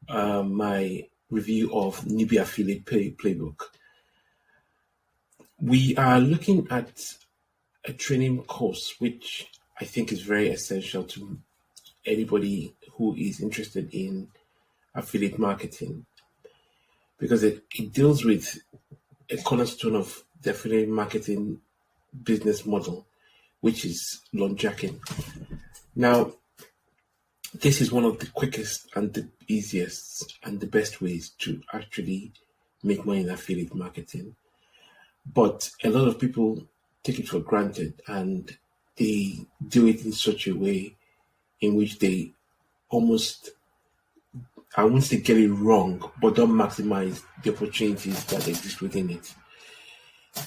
my review of Newbie affiliate playbook. We are looking at a training course which I think is very essential to anybody who is interested in affiliate marketing, because it deals with a cornerstone of the affiliate marketing business model, which is launchjacking. Now, this is one of the quickest and the easiest and the best ways to actually make money in affiliate marketing. But a lot of people take it for granted and they do it in such a way in which they almost, I won't say get it wrong, but don't maximize the opportunities that exist within it.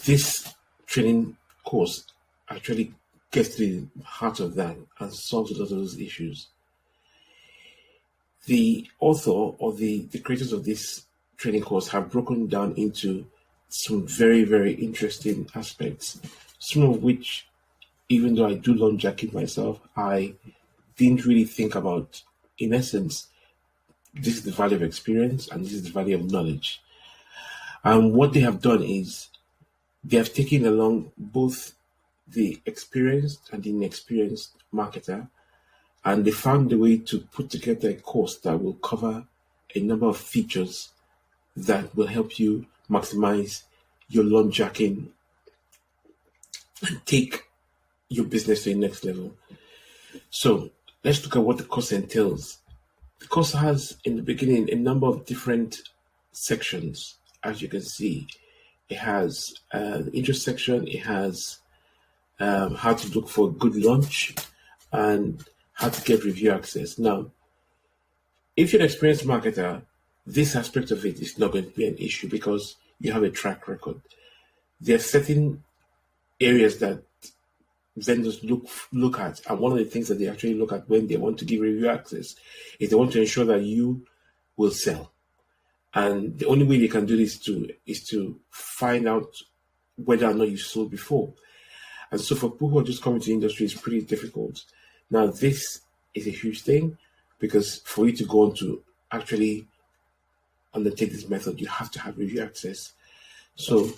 This training course actually gets to the heart of that and solves a lot of those issues. The author or the creators of this training course have broken down into some very, very interesting aspects, some of which, even though I do launchjacking myself, I didn't really think about. In essence, this is the value of experience and this is the value of knowledge. And what they have done is they have taken along both the experienced and the inexperienced marketer, and they found a way to put together a course that will cover a number of features that will help you maximize your launchjacking and take your business to the next level. So let's look at what the course entails. The course has, in the beginning, a number of different sections. As you can see, it has the intro section, it has how to look for a good launch, and how to get review access. Now, if you're an experienced marketer, this aspect of it is not going to be an issue because you have a track record. There are certain areas that vendors look at, and one of the things that they actually look at when they want to give review access is they want to ensure that you will sell. And the only way they can do this is to find out whether or not you sold before. And so for people who are just coming to the industry, it's pretty difficult. Now, this is a huge thing because for you to go on to actually undertake this method, you have to have review access. So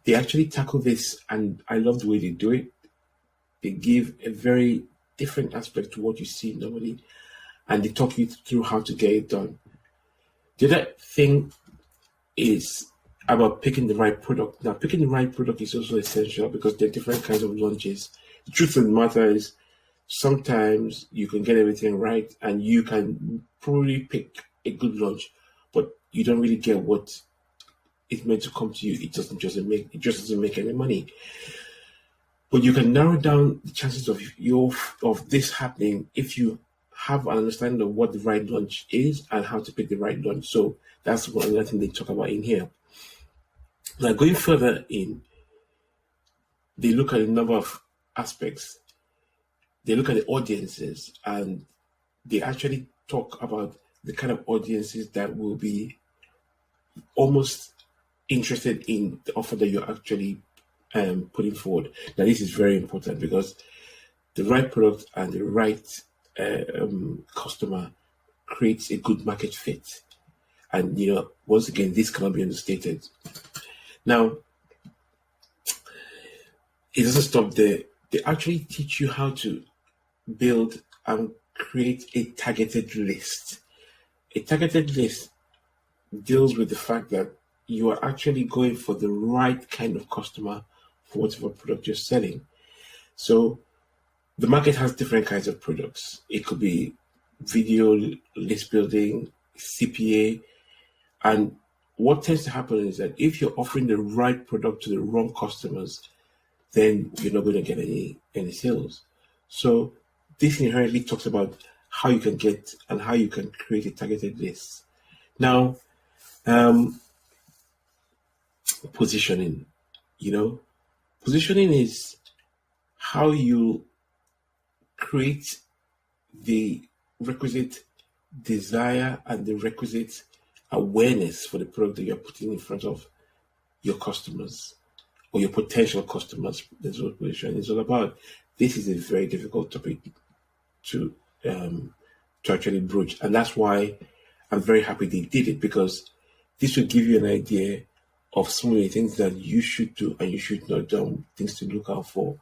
they actually tackle this, and I love the way they do it. They give a very different aspect to what you see normally, and they talk you through how to get it done. The other thing is about picking the right product. Now, picking the right product is also essential because there are different kinds of launches. The truth of the matter is, sometimes you can get everything right and you can probably pick a good launch, but you don't really get what it's meant to come to you. It just doesn't make any money. But you can narrow down the chances of this happening if you have an understanding of what the right launch is and how to pick the right launch. So that's one other thing they talk about in here. Now, going further in, they look at a number of aspects. They look at the audiences, and they actually talk about the kind of audiences that will be almost interested in the offer that you're actually putting forward. Now, this is very important because the right product and the right customer creates a good market fit. And, once again, this cannot be understated. Now, it doesn't stop there. They actually teach you how to build and create a targeted list. A targeted list deals with the fact that you are actually going for the right kind of customer for whatever product you're selling. So the market has different kinds of products. It could be video, list building, CPA. And what tends to happen is that if you're offering the right product to the wrong customers, then you're not going to get any sales. So this inherently talks about how you can get and how you can create a targeted list. Now, positioning, positioning is how you create the requisite desire and the requisite awareness for the product that you're putting in front of your customers or your potential customers. That's what positioning is all about. This is a very difficult topic to actually broach, and that's why I'm very happy they did it, because this will give you an idea of some of the things that you should do and you should not do, things to look out for.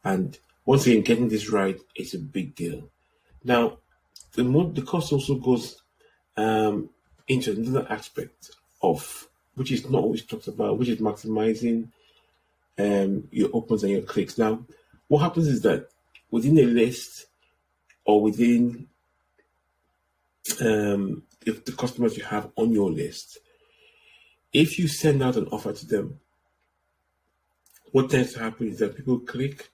And once again, getting this right is a big deal. Now, the course also goes into another aspect of, which is not always talked about, which is maximizing your opens and your clicks. Now, what happens is that within a list, or within if the customers you have on your list, if you send out an offer to them, what tends to happen is that people click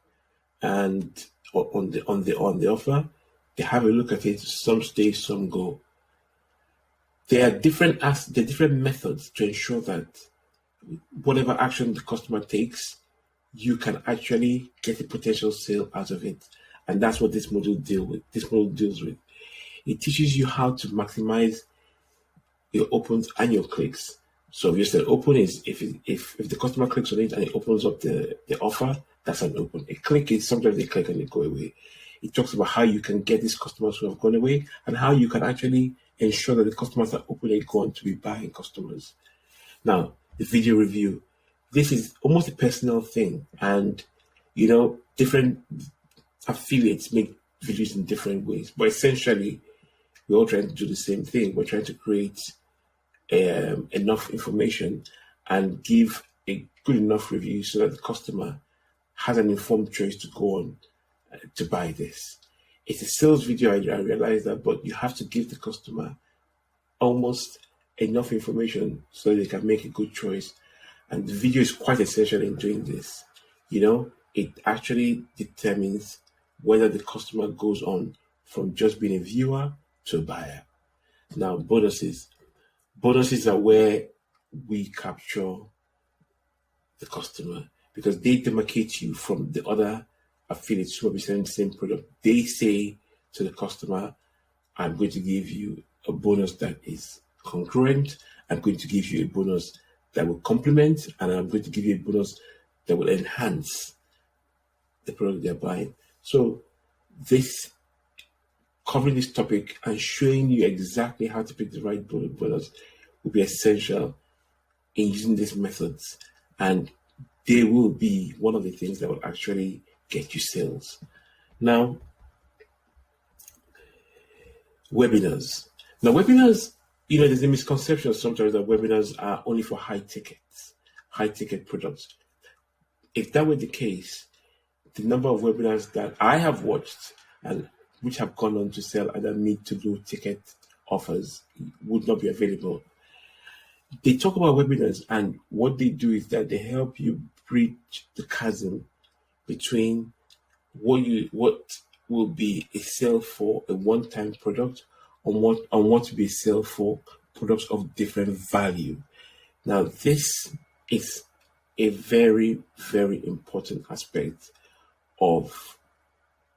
and on the offer, they have a look at it. Some stay, some go. There are different methods to ensure that whatever action the customer takes, you can actually get a potential sale out of it. And that's what this module deals with. It teaches you how to maximize your opens and your clicks. So if you said open is if the customer clicks on it and it opens up the offer, that's an open. A click is sometimes they click and they go away. It talks about how you can get these customers who have gone away and how you can actually ensure that the customers that open are going to be buying customers. Now, the video review. This is almost a personal thing, and different affiliates make videos in different ways, but essentially we're all trying to do the same thing. We're trying to create enough information and give a good enough review so that the customer has an informed choice to go on to buy this. It's a sales video, I realize that, but you have to give the customer almost enough information so they can make a good choice. And the video is quite essential in doing this. It actually determines whether the customer goes on from just being a viewer to a buyer. Now, bonuses. Bonuses are where we capture the customer, because they demarcate you from the other affiliates who are selling the same product. They say to the customer, I'm going to give you a bonus that is congruent. I'm going to give you a bonus that will complement, and I'm going to give you a bonus that will enhance the product they're buying. So covering this topic and showing you exactly how to pick the right bonus will be essential in using these methods, and they will be one of the things that will actually get you sales. Now, webinars. Now, webinars, there's a misconception sometimes that webinars are only for high ticket products. If that were the case, the number of webinars that I have watched and which have gone on to sell either mid to low ticket offers would not be available. They talk about webinars, and what they do is that they help you bridge the chasm between what will be a sale for a one-time product on what will be a sale for products of different value. Now, this is a very, very important aspect of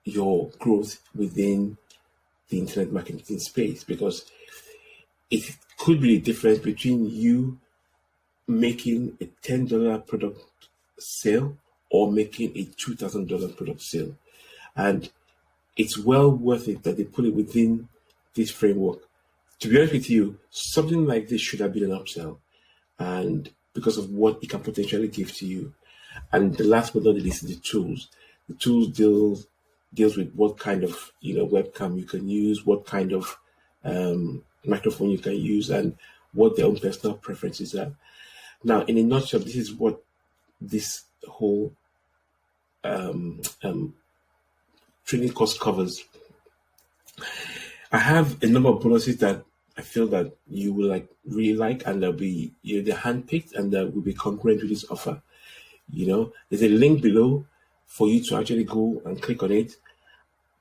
your growth within the internet marketing space, because it could be the difference between you making a $10 product sale or making a $2,000 product sale. And it's well worth it that they put it within this framework. To be honest with you, something like this should have been an upsell, and because of what it can potentially give to you. And the last but not the least is the tools. The tools deals with what kind of webcam you can use, what kind of microphone you can use, and what their own personal preferences are. Now, in a nutshell, this is what this whole training course covers. I have a number of bonuses that I feel that you will really like, and they'll be they're handpicked and that will be congruent with this offer. There's a link below for you to actually go and click on it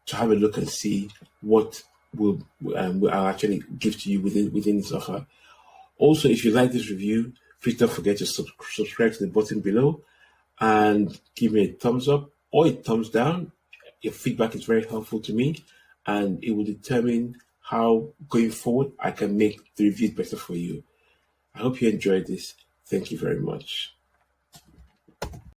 to have a look and see what will I'll actually give to you within this offer. Also, if you like this review, please don't forget to subscribe to the button below and give me a thumbs up or a thumbs down. Your feedback is very helpful to me, and it will determine how going forward I can make the reviews better for you. I hope you enjoyed this. Thank you very much.